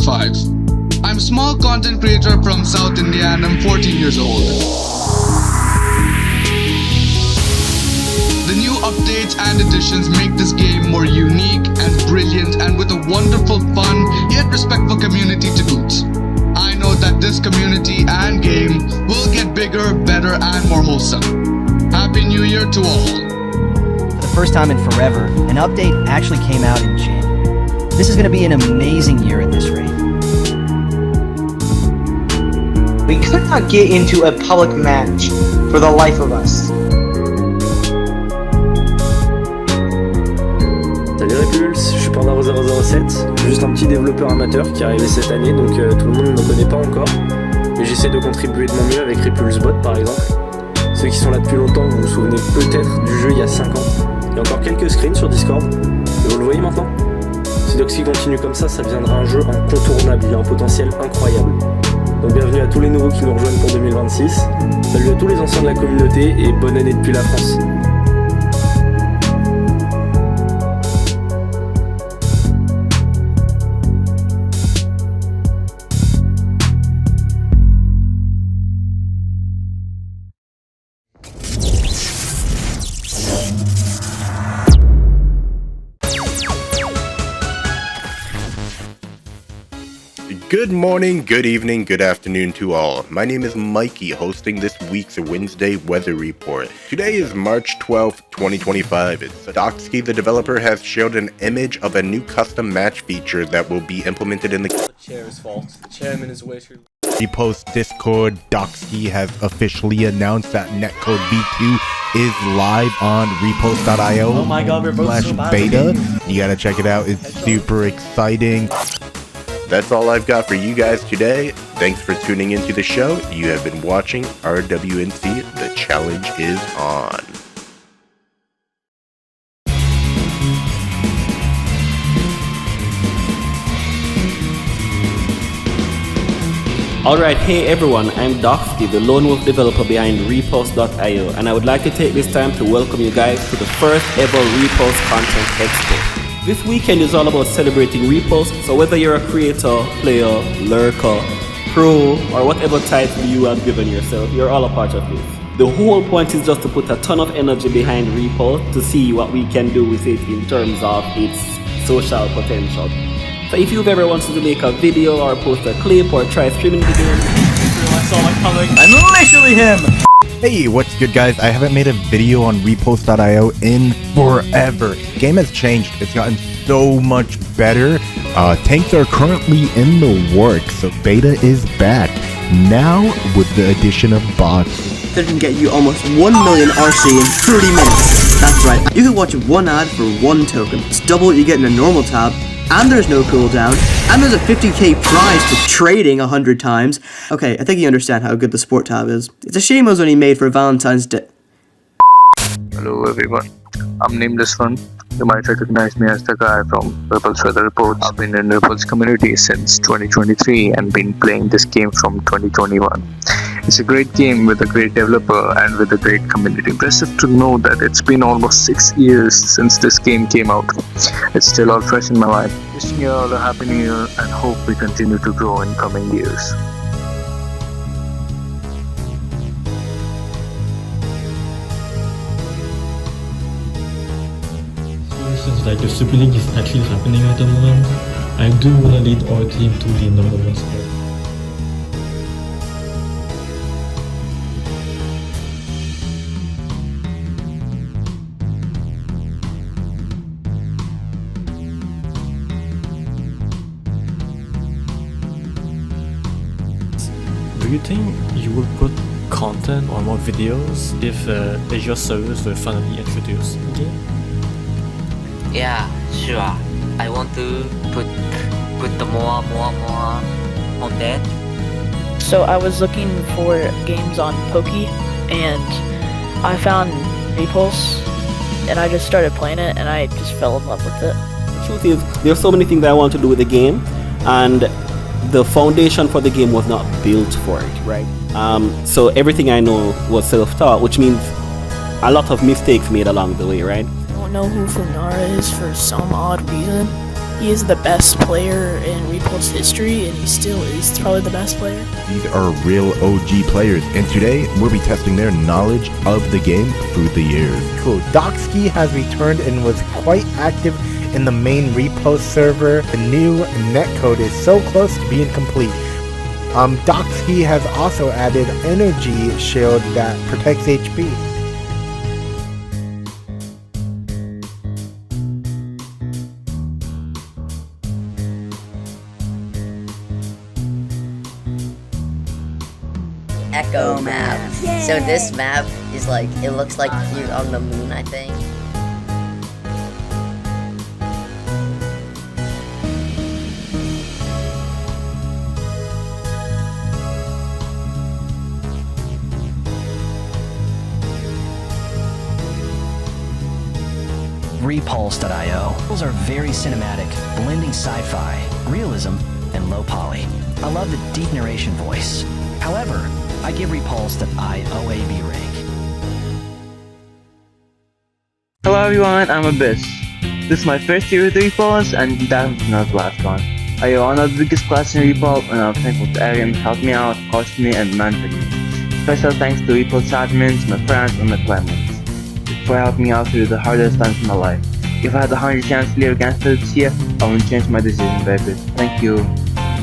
25. I'm a small content creator from South India and I'm 14 years old. The new updates and additions make this game more unique and brilliant and with a wonderful, fun, yet respectful community to boot. I know that this community and game will get bigger, better, and more wholesome. Happy New Year to all. For the first time in forever, an update actually came out in Jan. This is going to be an amazing year at this rate. We could not get into a public match for the life of us. Salut REPULS, je suis Pandaroux007, juste un petit développeur amateur qui est arrivé cette année, donc tout le monde ne me connaît pas encore. Mais j'essaie de contribuer de mon mieux avec REPULS Bot par exemple. Ceux qui sont là depuis longtemps, vous vous souvenez peut-être du jeu il y a 5 ans. Il y a encore quelques screens sur Discord, et vous le voyez maintenant. Si Docski continue comme ça deviendra un jeu incontournable, il a un potentiel incroyable. Donc bienvenue à tous les nouveaux qui nous rejoignent pour 2026. Salut à tous les anciens de la communauté et bonne année depuis la France. Good morning, good evening, good afternoon to all. My name is Mikey, hosting this week's Wednesday weather report. Today is March 12th, 2025. Docski, the developer, has showed an image of a new custom match feature that will be implemented in the chair's fault. The chairman is way too... Post Discord. Docski has officially announced that netcode V2 is live on repulse.io. Oh my god, we're both so bad. Beta. You gotta check it out, it's super exciting. That's all I've got for you guys today. Thanks for tuning into the show. You have been watching RWNC. The challenge is on. Alright, hey everyone, I'm Docski, the lone wolf developer behind REPULS.io, and I would like to take this time to welcome you guys to the first ever REPULS Content Expo. This weekend is all about celebrating REPULS, so whether you're a creator, player, lurker, pro, or whatever title you have given yourself, you're all a part of this. The whole point is just to put a ton of energy behind REPULS to see what we can do with it in terms of its social potential. So if you've ever wanted to make a video or post a clip or try streaming the game, I saw my coming. I'm literally him! Hey, what's good guys? I haven't made a video on repulse.io in forever. The game has changed. It's gotten so much better. Tanks are currently in the works, so beta is back. Now with the addition of bots. That can get you almost 1 million RC in 30 minutes. That's right, you can watch one ad for 1 token. It's double what you get in a normal tab. And there's no cooldown, and there's a 50k prize for trading 100 times. Okay, I think you understand how good the sport tab is. It's a shame it was only made for Valentine's Day. Hello everyone, I'm Nameless One. You might recognize me as the guy from REPULS Weather Reports. I've been in REPULS community since 2023 and been playing this game from 2021. It's a great game with a great developer and with a great community. Impressive to know that it's been almost 6 years since this game came out. It's still all fresh in my mind. Wishing you all a happy new year and hope we continue to grow in coming years. Since like the Super League is actually happening at the moment, I do want to lead our team to the number 1 spot. Do you think you will put content or more videos if Azure service will finally introduce the game? Yeah, sure. I want to put the more on that. So I was looking for games on Poke, and I found REPULS, and I just started playing it, and I just fell in love with it. The truth is, there's so many things that I want to do with the game, and the foundation for the game was not built for it, right? So everything I know was self-taught, which means a lot of mistakes made along the way, right? I don't know who Funara is for some odd reason. He is the best player in Repulse history, and he still is probably the best player. These are real OG players, and today we'll be testing their knowledge of the game through the years. Cool. Docski has returned and was quite active in the main Repulse server. The new netcode is so close to being complete. Docski has also added energy shield that protects HP. Echo map. So this map is like, it looks like you're on the moon, I think. Repulse.io. Those are very cinematic, blending sci-fi, realism, and low poly. I love the deep narration voice. However, I give Repulse the IOAB rank. Hello everyone, I'm Abyss. This is my first year with Repulse, and definitely not the last one. I own the biggest class in Repulse, and I'm thankful to everyone who helped me out, coached me, and mentored me. Special thanks to Repulse admins, my friends, and my playmates for helping me out through the hardest times in my life. If I had the 100 chance to live against it this year, I wouldn't change my decision, baby. Thank you.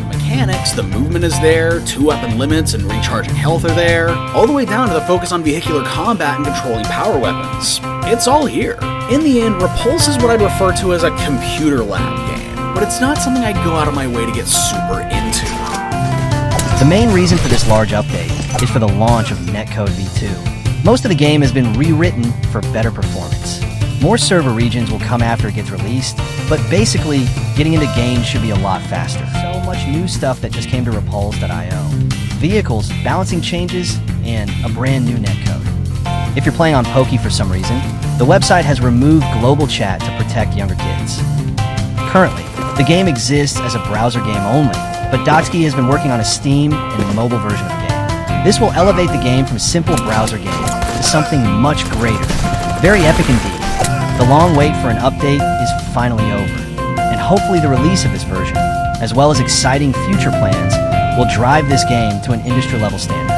Mechanics, the movement is there, 2 weapon limits and recharging health are there, all the way down to the focus on vehicular combat and controlling power weapons. It's all here. In the end, Repulse is what I'd refer to as a computer lab game, but it's not something I'd go out of my way to get super into. The main reason for this large update is for the launch of Netcode V2. Most of the game has been rewritten for better performance. More server regions will come after it gets released, but basically, getting into games should be a lot faster. So much new stuff that just came to Repulse.io. Vehicles, balancing changes, and a brand new netcode. If you're playing on Poki for some reason, the website has removed global chat to protect younger kids. Currently, the game exists as a browser game only, but Docski has been working on a Steam and mobile version of the game. This will elevate the game from simple browser game to something much greater. Very epic indeed. The long wait for an update is finally over, and hopefully the release of this version, as well as exciting future plans, will drive this game to an industry-level standard.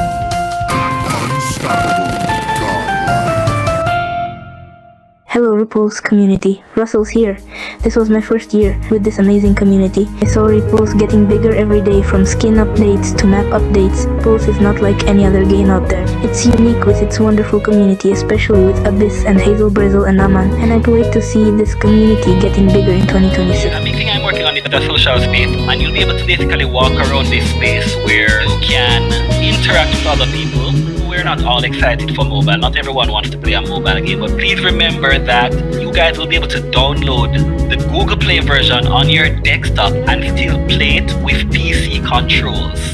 Hello Repulse community, Russell's here. This was my first year with this amazing community. I saw Repulse getting bigger every day, from skin updates to map updates. Repulse is not like any other game out there. It's unique with its wonderful community, especially with Abyss and Hazel, Brazil, and Aman. And I can't wait to see this community getting bigger in 2026. A big thing I'm working on is the social space, and you'll be able to basically walk around this space where you can interact with other people. We're not all excited for mobile. Not everyone wants to play a mobile game, but please remember that you guys will be able to download the Google Play version on your desktop and still play it with PC controls.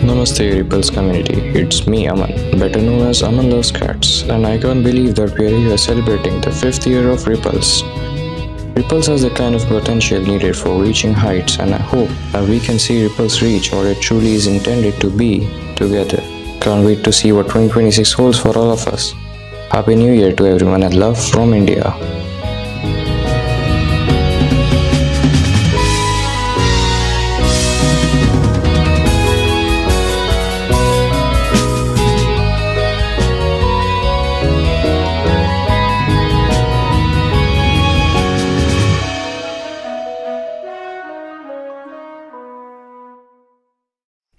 Namaste Repulse community, it's me Aman, better known as AmanLovesCats, and I can't believe that we are here celebrating the 5th year of Repulse. Repulse has the kind of potential needed for reaching heights, and I hope that we can see Repulse reach what it truly is intended to be together. Can't wait to see what 2026 holds for all of us. Happy New Year to everyone and love from India.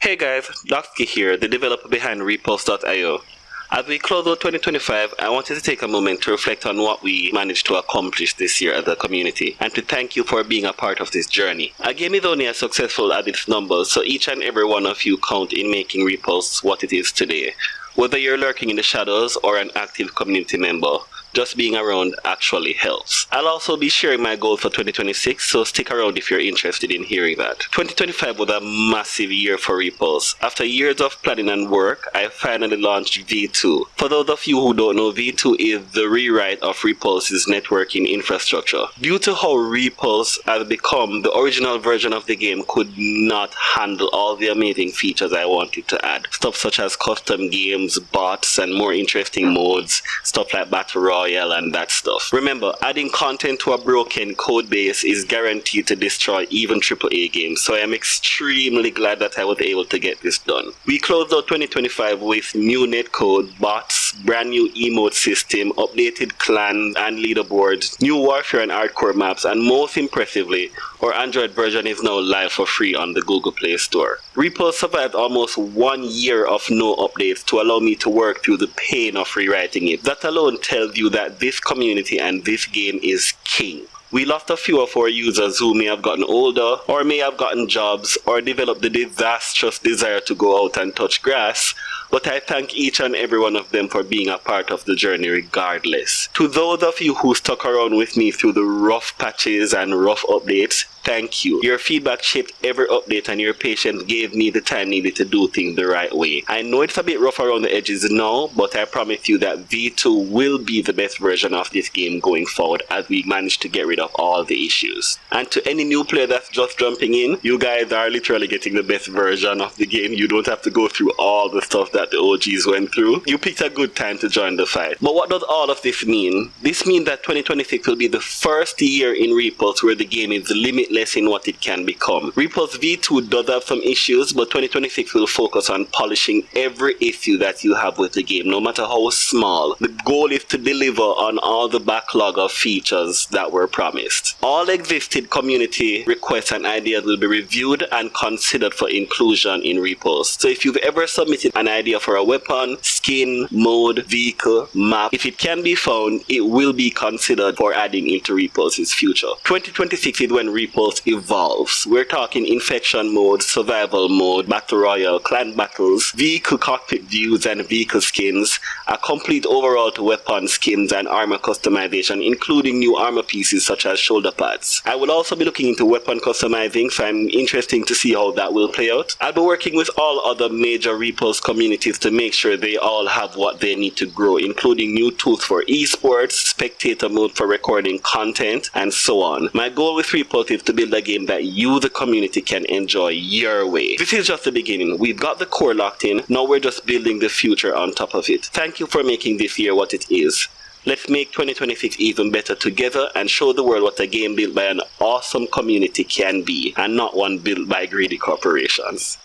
Hey guys, Docski here, the developer behind REPULS.io. As we close out 2025, I wanted to take a moment to reflect on what we managed to accomplish this year as a community, and to thank you for being a part of this journey. A game is only as successful as its numbers, so each and every one of you count in making Repulse what it is today. Whether you're lurking in the shadows or an active community member, just being around actually helps. I'll also be sharing my goals for 2026, so stick around if you're interested in hearing that. 2025 was a massive year for Repulse. After years of planning and work, I finally launched V2. For those of you who don't know, V2 is the rewrite of Repulse's networking infrastructure. Due to how Repulse has become, the original version of the game could not handle all the amazing features I wanted to add. Stuff such as custom games, bots, and more interesting modes, stuff like Battle Royale, Royale and that stuff. Remember, adding content to a broken code base is guaranteed to destroy even AAA games, so I am extremely glad that I was able to get this done. We closed out 2025 with new netcode, bots, brand new emote system, updated clan and leaderboards, new warfare and hardcore maps, and most impressively, our Android version is now live for free on the Google Play Store. REPULS survived almost 1 year of no updates to allow me to work through the pain of rewriting it. That alone tells you that this community and this game is king. We lost a few of our users who may have gotten older, or may have gotten jobs, or developed the disastrous desire to go out and touch grass, but I thank each and every one of them for being a part of the journey regardless. To those of you who stuck around with me through the rough patches and rough updates, thank you. Your feedback shaped every update and your patience gave me the time needed to do things the right way. I know it's a bit rough around the edges now, but I promise you that V2 will be the best version of this game going forward as we manage to get rid of all the issues. And to any new player that's just jumping in, you guys are literally getting the best version of the game. You don't have to go through all the stuff that the OGs went through. You picked a good time to join the fight. But what does all of this mean? This means that 2026 will be the first year in REPULS where the game is limitless in what it can become. REPULS V2 does have some issues, but 2026 will focus on polishing every issue that you have with the game, no matter how small. The goal is to deliver on all the backlog of features that were promised. All existing community requests and ideas will be reviewed and considered for inclusion in REPULS. So if you've ever submitted an idea for a weapon, skin, mode, vehicle, map, if it can be found, it will be considered for adding into REPULS' future. 2026 is when REPULS evolves. We're talking infection mode, survival mode, battle royale, clan battles, vehicle cockpit views and vehicle skins, a complete overhaul to weapon skins and armor customization, including new armor pieces such as shoulder pads. I will also be looking into weapon customizing, so I'm interested to see how that will play out. I'll be working with all other major REPULS communities to make sure they all have what they need to grow, including new tools for esports, spectator mode for recording content, and so on. My goal with REPULS is to build a game that you, the community, can enjoy your way. This is just the beginning. We've got the core locked in, now we're just building the future on top of it. Thank you for making this year what it is. Let's make 2026 even better together and show the world what a game built by an awesome community can be, and not one built by greedy corporations.